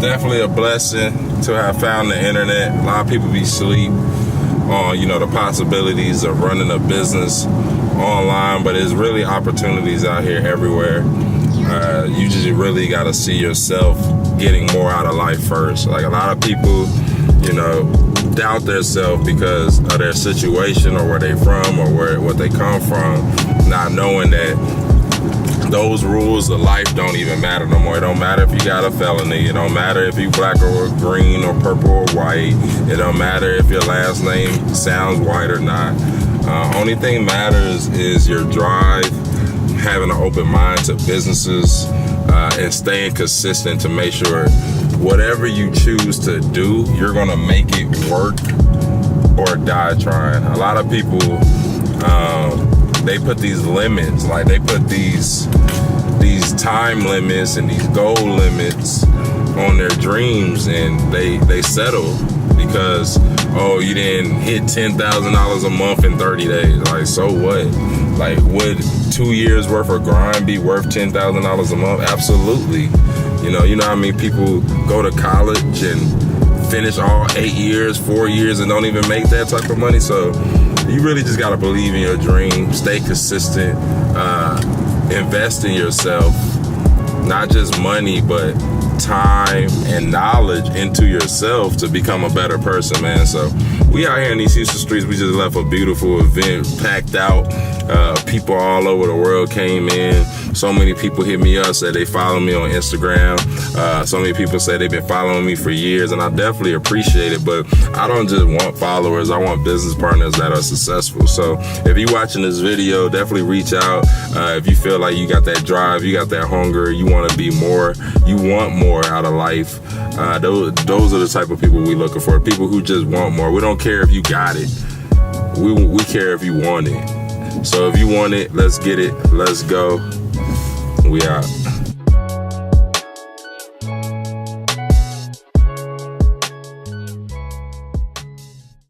definitely a blessing to have found the internet. A lot of people be asleep on, the possibilities of running a business online, but there's really opportunities out here everywhere. You just really got to see yourself getting more out of life first. Like a lot of people, doubt themselves because of their situation or where they from or what they come from, not knowing that those rules of life don't even matter no more. It don't matter if you got a felony. It don't matter if you black or green or purple or white. It don't matter if your last name sounds white or not. Only thing matters is your drive, having an open mind to businesses, and staying consistent to make sure whatever you choose to do, you're gonna make it work or die trying. A lot of people, they put these limits, like they put these time limits and these goal limits on their dreams, and they settle because, oh, you didn't hit $10,000 a month in 30 days. Like, so what? Like, would 2 years worth of grind be worth $10,000 a month? Absolutely. You know how I mean? People go to college and finish all 8 years, 4 years, and don't even make that type of money. So you really just got to believe in your dream, stay consistent, invest in yourself, not just money, but time and knowledge into yourself to become a better person, man. So we out here in these Houston streets. We just left a beautiful event, packed out. People all over the world came in. So many people hit me up, said they follow me on Instagram. So many people say they've been following me for years, and I definitely appreciate it. But I don't just want followers. I want business partners that are successful. So if you're watching this video, definitely reach out. If you feel like you got that drive, you got that hunger, you want to be more, you want more out of life. Those are the type of people we looking for. People who just want more. We don't care if you got it. We care if you want it. So if you want it, let's get it. Let's go. We out.